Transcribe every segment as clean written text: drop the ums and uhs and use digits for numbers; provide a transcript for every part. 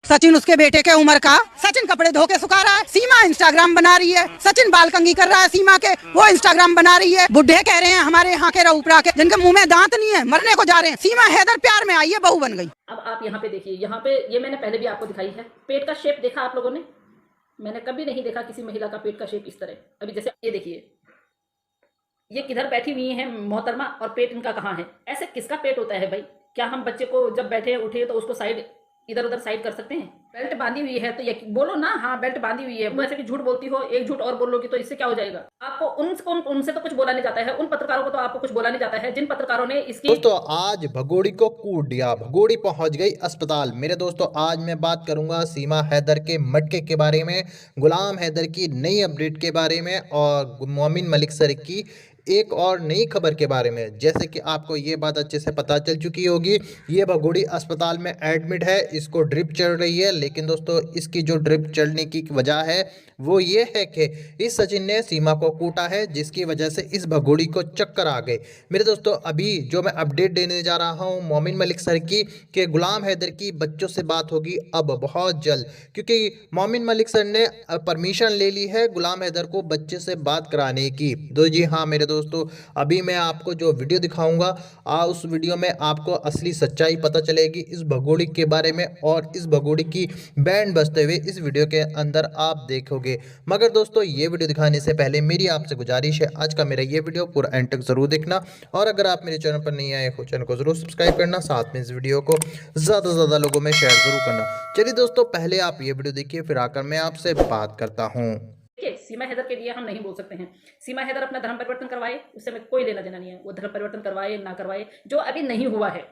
सचिन उसके बेटे के उम्र का, सचिन कपड़े धो के सुखा रहा है, सीमा इंस्टाग्राम बना रही है, सचिन बाल कंघी कर रहा है सीमा के, वो इंस्टाग्राम बना रही है। बुढ़े कह रहे हैं हमारे यहाँ के रऊपरा के जिनके मुंह में दांत नहीं है मरने को जा रहे हैं। सीमा हैदर प्यार में आई है, बहू बन गई। अब आप यहाँ पे देखिए, यहाँ पे ये मैंने पहले भी आपको दिखाई है। पेट का शेप देखा आप लोगों ने? मैंने कभी नहीं देखा किसी महिला का पेट का शेप इस तरह। अभी जैसे ये देखिए, ये किधर बैठी हुई है मोहतरमा, और पेट इनका कहाँ है? ऐसे किसका पेट होता है भाई? क्या हम बच्चे को जब बैठे उठे तो उसको साइड इधर उधर साइड कर सकते हैं? बेल्ट बांधी हुई है तो ये बोलो ना, हाँ बेल्ट बांधी हुई है। वैसे भी झूठ बोलती हो, एक झूठ और बोलोगी तो इससे क्या हो जाएगा? आपको उनसे तो कुछ बोला नहीं जाता है, उन पत्रकारों को तो आपको कुछ बोला नहीं जाता है जिन पत्रकारों ने इसकी। दोस्तों आज भगोड़ी को कूट दिया, भगोड़ी पहुंच गई अस्पताल। मेरे दोस्तों आज मैं बात करूंगा सीमा हैदर के मटके के बारे में, गुलाम हैदर की नई अपडेट के बारे में और मोमिन मलिक सर की एक और नई खबर के बारे में। जैसे कि आपको ये बात अच्छे से पता चल चुकी होगी, ये भगोड़ी अस्पताल में एडमिट है, इसको ड्रिप चल रही है। लेकिन दोस्तों इसकी जो ड्रिप चलने की वजह है वो ये है कि इस सचिन ने सीमा को कूटा है, जिसकी वजह से इस भगोड़ी को चक्कर आ गए। मेरे दोस्तों अभी जो मैं अपडेट देने जा रहा हूँ मोमिन मलिक सर की कि गुलाम हैदर की बच्चों से बात होगी अब बहुत जल्द, क्योंकि मोमिन मलिक सर ने परमिशन ले ली है गुलाम हैदर को बच्चे से बात कराने की। तो जी हाँ मेरे दोस्तों, अभी मैं आपको जो वीडियो दिखाऊंगा उस वीडियो में आपको असली सच्चाई पता चलेगी इस भगोड़ी के बारे में, और इस भगोड़ी की बैंड बजते हुए इस वीडियो के अंदर आप देखोगे। मगर दोस्तों ये वीडियो दिखाने से पहले मेरी आपसे गुजारिश है, आज का मेरा ये वीडियो पूरा एंड तक जरूर देखना, और अगर आप मेरे चैनल पर नहीं आए हो चैनल को जरूर सब्सक्राइब करना, साथ में इस वीडियो को ज़्यादा से ज़्यादा लोगों में शेयर जरूर करना। चलिए दोस्तों पहले आप ये वीडियो देखिए, फिर आकर मैं आपसे बात करता हूँ। सीमा हैदर के लिए हम नहीं बोल सकते हैं। सीमा हैदर अपना धर्म परिवर्तन करवाए, उससे हमें कोई लेना देना नहीं है। वो धर्म परिवर्तन करवाए ना करवाए, जो अभी नहीं हुआ है,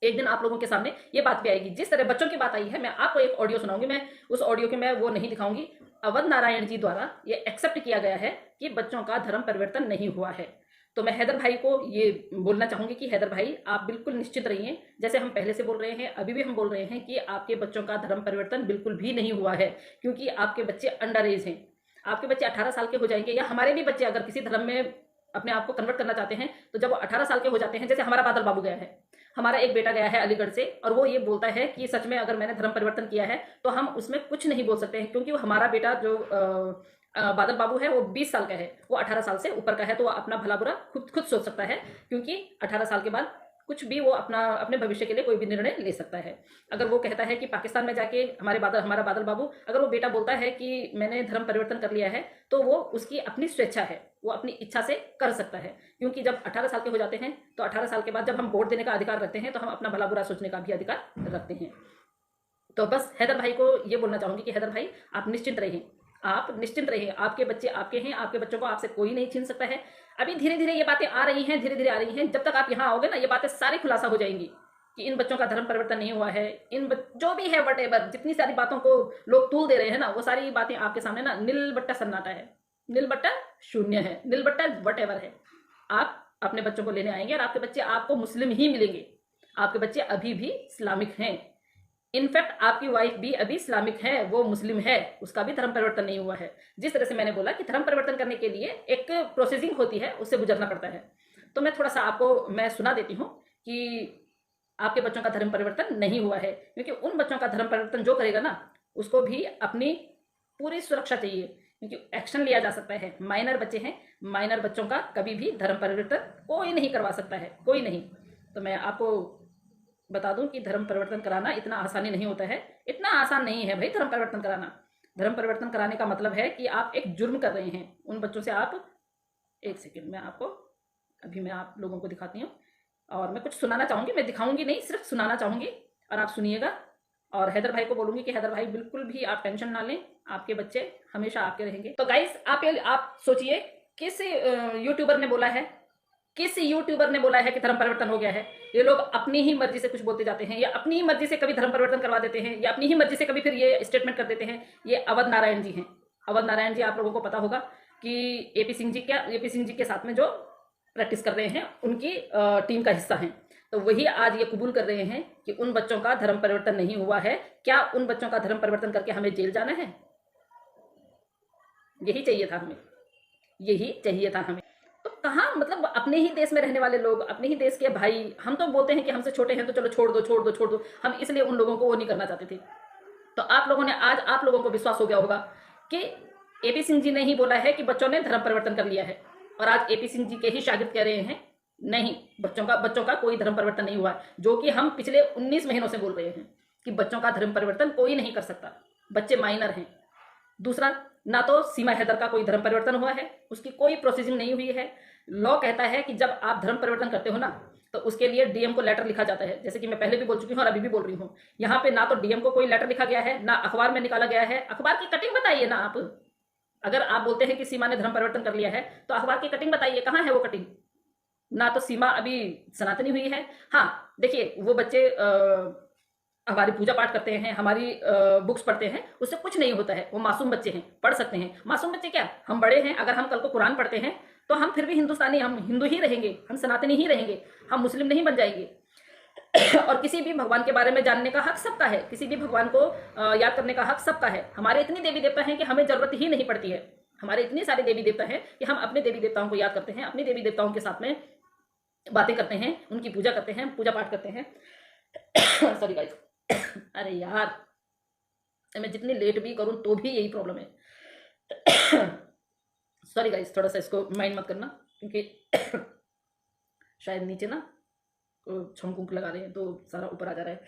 एक दिन आप लोगों के सामने ये बात भी आएगी। जिस तरह बच्चों की बात आई है, मैं आपको एक ऑडियो सुनाऊंगी, मैं उस ऑडियो के मैं वो नहीं दिखाऊंगी। अवध नारायण जी द्वारा ये एक्सेप्ट किया गया है कि बच्चों का धर्म परिवर्तन नहीं हुआ है। तो मैं हैदर भाई को ये बोलना चाहूंगी कि हैदर भाई आप बिल्कुल निश्चित रहिए, जैसे हम पहले से बोल रहे हैं अभी भी हम बोल रहे हैं कि आपके बच्चों का धर्म परिवर्तन बिल्कुल भी नहीं हुआ है, क्योंकि आपके बच्चे अंडर एज हैं। आपके बच्चे 18 साल के हो जाएंगे, या हमारे भी बच्चे अगर किसी धर्म में अपने आप को कन्वर्ट करना चाहते हैं तो जब वो 18 साल के हो जाते हैं, जैसे हमारा बादल बाबू गया है, हमारा एक बेटा गया है अलीगढ़ से, और वो ये बोलता है कि सच में अगर मैंने धर्म परिवर्तन किया है तो हम उसमें कुछ नहीं बोल सकते हैं, क्योंकि वो हमारा बेटा जो बादल बाबू है वो 20 साल का है, वो 18 साल से ऊपर का है, तो वो अपना भला बुरा खुद सोच सकता है, क्योंकि 18 साल के बाद कुछ भी वो अपने भविष्य के लिए कोई भी निर्णय ले सकता है। अगर वो कहता है कि पाकिस्तान में जाके हमारा बादल बाबू, अगर वो बेटा बोलता है कि मैंने धर्म परिवर्तन कर लिया है, तो वो उसकी अपनी स्वेच्छा है, वो अपनी इच्छा से कर सकता है। क्योंकि जब 18 साल के हो जाते हैं तो 18 साल के बाद जब हम वोट देने का अधिकार रखते हैं तो हम अपना भला बुरा सोचने का भी अधिकार रखते हैं। तो बस हैदर भाई को ये बोलना चाहूँगी कि हैदर भाई आप निश्चिंत रहिए, आप निश्चिंत रहिए, आपके बच्चे आपके हैं, आपके बच्चों को आपसे कोई नहीं छीन सकता है। अभी धीरे धीरे ये बातें आ रही हैं, धीरे धीरे आ रही हैं। जब तक आप यहाँ आओगे ना, ये बातें सारी खुलासा हो जाएंगी कि इन बच्चों का धर्म परिवर्तन नहीं हुआ है, जो भी है वट एवर, जितनी सारी बातों को लोग तूल दे रहे हैं ना, वो सारी बातें आपके सामने ना नील बट्टा सन्नाटा है, नील बट्टा शून्य है, नील बट्टा वट एवर है। आप अपने बच्चों को लेने आएंगे और आपके बच्चे आपको मुस्लिम ही मिलेंगे। आपके बच्चे अभी भी इस्लामिक हैं, इनफैक्ट आपकी वाइफ भी अभी इस्लामिक है, वो मुस्लिम है, उसका भी धर्म परिवर्तन नहीं हुआ है। जिस तरह से मैंने बोला कि धर्म परिवर्तन करने के लिए एक प्रोसेसिंग होती है, उससे गुजरना पड़ता है। तो मैं थोड़ा सा आपको मैं सुना देती हूँ कि आपके बच्चों का धर्म परिवर्तन नहीं हुआ है, क्योंकि उन बच्चों का धर्म परिवर्तन जो करेगा ना, उसको भी अपनी पूरी सुरक्षा चाहिए, क्योंकि एक्शन लिया जा सकता है। माइनर बच्चे हैं, माइनर बच्चों का कभी भी धर्म परिवर्तन कोई नहीं करवा सकता है, कोई नहीं। तो मैं आपको बता दूं कि धर्म परिवर्तन कराना इतना आसानी नहीं होता है, इतना आसान नहीं है भाई धर्म परिवर्तन कराना। धर्म परिवर्तन कराने का मतलब है कि आप एक जुर्म कर रहे हैं उन बच्चों से। आप एक सेकेंड में आपको अभी मैं आप लोगों को दिखाती हूँ, और मैं कुछ सुनाना चाहूँगी, मैं दिखाऊंगी नहीं, सिर्फ सुनाना चाहूँगी और आप सुनिएगा। और हैदर भाई को बोलूँगी कि हैदर भाई बिल्कुल भी आप टेंशन ना लें, आपके बच्चे हमेशा आपके रहेंगे। तो गाइस आप सोचिए किस यूट्यूबर ने बोला है, किस यूट्यूबर ने बोला है कि धर्म परिवर्तन हो गया है? ये लोग अपनी ही मर्जी से कुछ बोलते जाते हैं, या अपनी ही मर्जी से कभी धर्म परिवर्तन करवा देते हैं, या अपनी ही मर्जी से कभी फिर ये स्टेटमेंट कर देते हैं। ये अवध नारायण जी हैं। अवध नारायण जी आप लोगों को पता होगा कि एपी सिंह जी के साथ में जो प्रैक्टिस कर रहे हैं, उनकी टीम का हिस्सा हैं। तो वही आज ये कबूल कर रहे हैं कि उन बच्चों का धर्म परिवर्तन नहीं हुआ है। क्या उन बच्चों का धर्म परिवर्तन करके हमें जेल जाना है? यही चाहिए था हमें, यही चाहिए था हमें। तो कहाँ, मतलब अपने ही देश में रहने वाले लोग, अपने ही देश के भाई, हम तो बोलते हैं कि हमसे छोटे हैं तो चलो छोड़ दो। हम इसलिए उन लोगों को वो नहीं करना चाहते थे। तो आप लोगों ने आज आप लोगों को विश्वास हो गया होगा कि एपी सिंह जी ने ही बोला है कि बच्चों ने धर्म परिवर्तन कर लिया है, और आज एपी सिंह जी के ही शागिर्द कह रहे हैं नहीं, बच्चों का कोई धर्म परिवर्तन नहीं हुआ है, जो कि हम पिछले 19 महीनों से बोल रहे हैं कि बच्चों का धर्म परिवर्तन कोई नहीं कर सकता, बच्चे माइनर हैं। दूसरा, ना तो सीमा हैदर का कोई धर्म परिवर्तन हुआ है, उसकी कोई प्रोसेसिंग नहीं हुई है। लॉ कहता है कि जब आप धर्म परिवर्तन करते हो ना, तो उसके लिए डीएम को लेटर लिखा जाता है, जैसे कि मैं पहले भी बोल चुकी हूँ और अभी भी बोल रही हूँ। यहाँ पे ना तो डीएम को कोई लेटर लिखा गया है, ना अखबार में निकाला गया है। अखबार की कटिंग बताइए ना आप। अगर आप बोलते हैं कि सीमा ने धर्म परिवर्तन कर लिया है, तो अखबार की कटिंग बताइए, कहाँ है वो कटिंग? ना तो सीमा अभी सनातनी हुई है। हाँ देखिए, वो बच्चे हमारी पूजा पाठ करते हैं, हमारी बुक्स पढ़ते हैं, उससे कुछ नहीं होता है। वो मासूम बच्चे हैं, पढ़ सकते हैं। मासूम बच्चे क्या, हम बड़े हैं, अगर हम कल को कुरान पढ़ते हैं तो हम फिर भी हिंदुस्तानी, हम हिंदू ही रहेंगे, हम सनातनी ही रहेंगे, हम मुस्लिम नहीं बन जाएंगे। और किसी भी भगवान के बारे में जानने का हक सबका है, किसी भी भगवान को याद करने का हक सबका है। हमारे इतनी देवी देवता हैं कि हमें जरूरत ही नहीं पड़ती है। हमारे इतने सारे देवी देवता हैं कि हम अपने देवी देवताओं को याद करते हैं, अपने देवी देवताओं के साथ में बातें करते हैं, उनकी पूजा करते हैं, पूजा पाठ करते हैं। सॉरी गाइस, अरे यार, मैं जितनी लेट भी करूं तो भी यही प्रॉब्लम है। सॉरी गाइस, थोड़ा सा इसको माइंड मत करना, क्योंकि शायद नीचे ना छौंक लगा रहे हैं तो सारा ऊपर आ जा रहा है।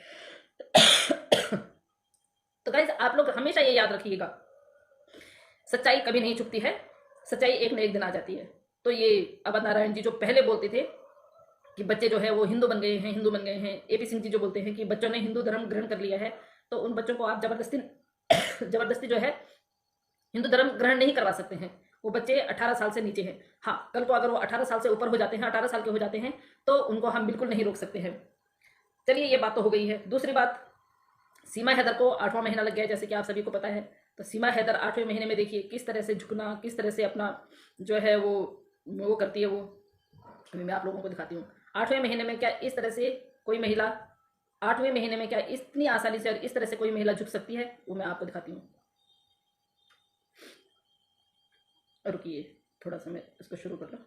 तो गाइस, आप लोग हमेशा ये याद रखिएगा, सच्चाई कभी नहीं छुपती है, सच्चाई एक न एक दिन आ जाती है। तो ये अवध नारायण जी जो पहले बोलते थे कि बच्चे जो है वो हिंदू बन गए हैं, हिंदू बन गए हैं, एपी सिंह जी जो बोलते हैं कि बच्चों ने हिंदू धर्म ग्रहण कर लिया है, तो उन बच्चों को आप जबरदस्ती जो है हिंदू धर्म ग्रहण नहीं करवा सकते हैं। वो बच्चे 18 साल से नीचे हैं। हाँ, कल को अगर वो 18 साल से ऊपर हो जाते हैं, 18 साल के हो जाते हैं, तो उनको हम बिल्कुल नहीं रोक सकते हैं। चलिए, ये बात तो हो गई है। दूसरी बात, सीमा हैदर को 8वां महीना लग गया है, जैसे कि आप सभी को पता है। तो सीमा हैदर 8वें महीने में देखिए किस तरह से झुकना, किस तरह से अपना जो है वो करती है। वो अभी मैं आप लोगों को दिखाती हूँ। 8वें महीने में क्या इस तरह से कोई महिला, 8वें महीने में क्या इतनी आसानी से और इस तरह से कोई महिला झुक सकती है, वो मैं आपको दिखाती हूँ। रुकिए, थोड़ा सा मैं इसको शुरू कर लूँ।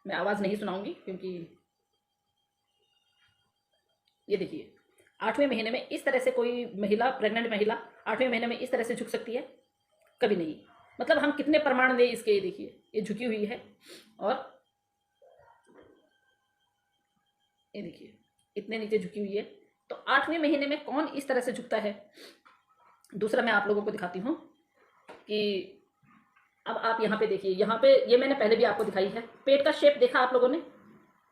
मैं आवाज़ नहीं सुनाऊंगी, क्योंकि ये देखिए, 8वें महीने में इस तरह से कोई महिला, प्रेग्नेंट महिला 8वें महीने में इस तरह से झुक सकती है? कभी नहीं। मतलब हम कितने प्रमाण दें इसके, ये देखिए, ये झुकी हुई है, और ये देखिए इतने नीचे झुकी हुई है। तो 8वें महीने में कौन इस तरह से झुकता है? दूसरा मैं आप लोगों को दिखाती हूँ कि अब आप यहाँ पे देखिए, यहाँ पे ये मैंने पहले भी आपको दिखाई है। पेट का शेप देखा आप लोगों ने?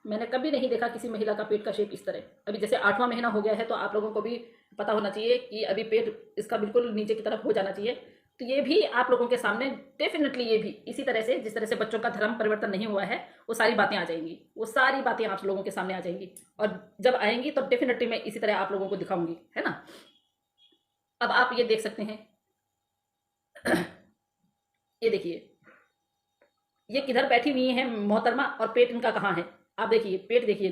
मैंने कभी नहीं देखा किसी महिला का पेट का शेप इस तरह। अभी जैसे 8वां महीना हो गया है, तो आप लोगों को भी पता होना चाहिए कि अभी पेट इसका बिल्कुल नीचे की तरफ हो जाना चाहिए। तो ये भी आप लोगों के सामने डेफिनेटली, ये भी इसी तरह से, जिस तरह से बच्चों का धर्म परिवर्तन नहीं हुआ है, वो सारी बातें आ जाएंगी, वो सारी बातें आप लोगों के सामने आ जाएंगी। और जब आएंगी तो डेफिनेटली मैं इसी तरह आप लोगों को दिखाऊंगी, है ना। अब आप ये देख सकते हैं, ये देखिए, ये किधर बैठी हुई है मोहतरमा, और पेट इनका कहाँ है? आप देखिए, पेट देखिए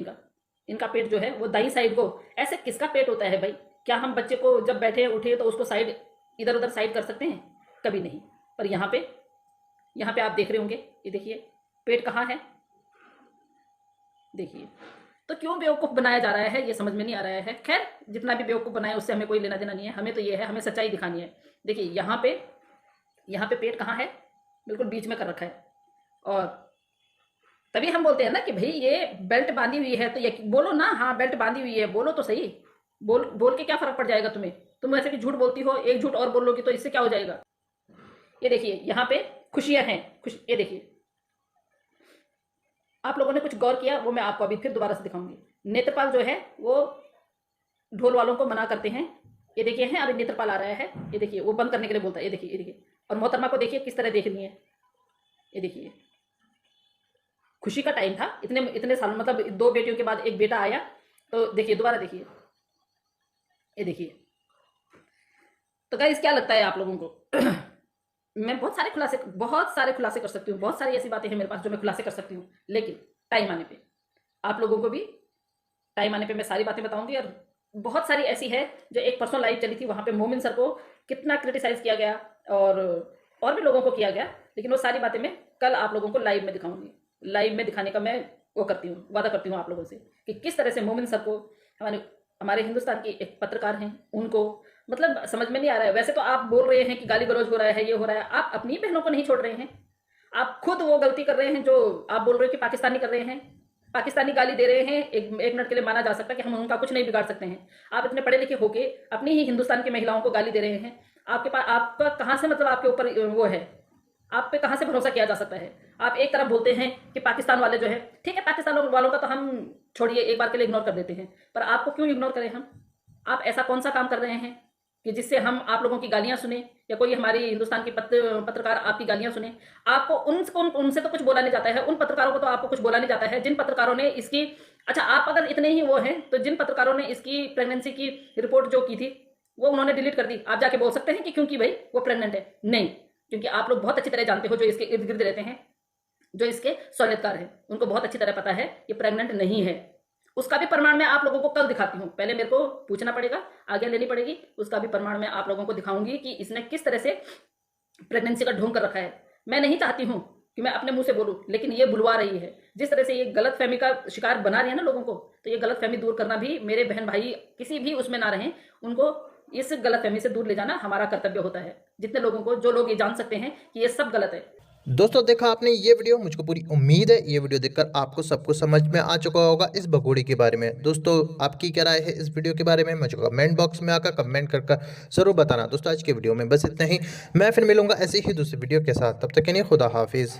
इनका पेट जो है वो दाई साइड को। ऐसे किसका पेट होता है भाई? क्या हम बच्चे को जब बैठे उठे तो उसको साइड, इधर उधर साइड कर सकते हैं? कभी नहीं। पर यहाँ पे आप देख रहे होंगे, ये देखिए पेट कहाँ है, देखिए। तो क्यों बेवकूफ़ बनाया जा रहा है, ये समझ में नहीं आ रहा है। खैर, जितना भी बेवकूफ़ बनाया उससे हमें कोई लेना देना नहीं है। हमें तो ये है, हमें सच्चाई दिखानी है। देखिए यहाँ पे पेट कहाँ है, बिल्कुल बीच में कर रखा है। और तभी हम बोलते हैं ना कि भाई ये बेल्ट बांधी हुई है, तो ये बोलो ना, हाँ बेल्ट बांधी हुई है, बोलो तो सही। बोल के क्या फर्क पड़ जाएगा तुम्हें? तुम ऐसे कि झूठ बोलती हो, एक झूठ और बोल लोगी तो इससे क्या हो जाएगा? ये देखिए यहाँ पे खुशियां हैं, ये देखिए। आप लोगों ने कुछ गौर किया, वो मैं आपको अभी फिर दोबारा से दिखाऊंगी। नेत्रपाल जो है वो ढोल वालों को मना करते हैं। ये देखिए है, अभी नेत्रपाल आ रहा है, ये देखिए, वो बंद करने के लिए बोलता है। ये देखिए। और मोहतरमा को देखिए किस तरह देख रही है। ये देखिए, खुशी का टाइम था, इतने साल, मतलब 2 बेटियों के बाद एक बेटा आया। तो देखिए, दोबारा देखिए, ये देखिए। तो गाइस, क्या लगता है आप लोगों को? मैं बहुत सारे खुलासे कर सकती हूँ, बहुत सारी ऐसी बातें हैं मेरे पास जो मैं खुलासे कर सकती हूँ, लेकिन टाइम आने पे आप लोगों को भी टाइम आने पे मैं सारी बातें बताऊंगी। और बहुत सारी ऐसी है जो एक परसों लाइव चली थी, वहाँ पे मोमिन सर को कितना क्रिटिसाइज किया गया और भी लोगों को किया गया, लेकिन वो सारी बातें मैं कल आप लोगों को लाइव में दिखाऊंगी। लाइव में दिखाने का मैं वादा करती हूँ आप लोगों से कि किस तरह से मोमिन सर को, हमारे हिंदुस्तान के एक पत्रकार हैं, उनको मतलब समझ में नहीं आ रहा है। वैसे तो आप बोल रहे हैं कि गाली गलौज हो रहा है, ये हो रहा है, आप अपनी बहनों को नहीं छोड़ रहे हैं। आप खुद वो गलती कर रहे हैं जो आप बोल रहे हो कि पाकिस्तानी कर रहे हैं। पाकिस्तानी गाली दे रहे हैं, एक मिनट के लिए माना जा सकता है कि हम उनका कुछ नहीं बिगाड़ सकते हैं। आप इतने पढ़े लिखे होके अपनी ही हिंदुस्तान की महिलाओं को गाली दे रहे हैं। आपके पास आपका कहाँ से मतलब आपके ऊपर वो है, आप पे कहाँ से भरोसा किया जा सकता है। आप एक तरफ बोलते हैं कि पाकिस्तान वाले जो है, ठीक है, पाकिस्तान वालों का तो हम छोड़िए, एक बार के लिए इग्नोर कर देते हैं, पर आपको क्यों इग्नोर करें हम? आप ऐसा कौन सा काम कर रहे हैं कि जिससे हम आप लोगों की गालियां सुने, या कोई हमारी हिंदुस्तान के पत्रकार आपकी गालियां सुने? आपको उनसे तो कुछ बोला नहीं जाता है, उन पत्रकारों को तो आपको कुछ बोला नहीं जाता है जिन पत्रकारों ने इसकी, अच्छा आप अगर इतने ही वो हैं तो जिन पत्रकारों ने इसकी प्रेगनेंसी की रिपोर्ट जो की थी वो उन्होंने डिलीट कर दी। आप जाके बोल सकते हैं कि क्योंकि भाई वो प्रेग्नेंट है? नहीं, क्योंकि आप लोग बहुत अच्छी तरह जानते हो, जो इसके इर्द गिर्द रहते हैं, जो इसके सहूलियतकार हैं, उनको बहुत अच्छी तरह पता है ये प्रेग्नेंट नहीं है। उसका भी प्रमाण मैं आप लोगों को कल दिखाती हूँ। पहले मेरे को पूछना पड़ेगा, आज्ञा लेनी पड़ेगी, उसका भी प्रमाण मैं आप लोगों को दिखाऊंगी कि इसने किस तरह से प्रेगनेंसी का ढोंग कर रखा है। मैं नहीं चाहती हूँ कि मैं अपने मुंह से बोलूँ, लेकिन ये बुलवा रही है। जिस तरह से ये गलत फहमी का शिकार बना रही है ना लोगों को, तो ये गलत फहमी दूर करना भी, मेरे बहन भाई किसी भी उसमें ना रहें, उनको इस गलत फहमी से दूर ले जाना हमारा कर्तव्य होता है। जितने लोगों को, जो लोग ये जान सकते हैं कि ये सब गलत है। दोस्तों देखा आपने ये वीडियो, मुझको पूरी उम्मीद है ये वीडियो देखकर आपको सब कुछ समझ में आ चुका होगा इस भगोड़ी के बारे में। दोस्तों आपकी क्या राय है इस वीडियो के बारे में मुझे कमेंट बॉक्स में आकर कमेंट कर जरूर बताना। दोस्तों आज की वीडियो में बस इतना ही, मैं फिर मिलूंगा ऐसी ही दूसरी वीडियो के साथ, तब तक के लिए खुदा हाफिज।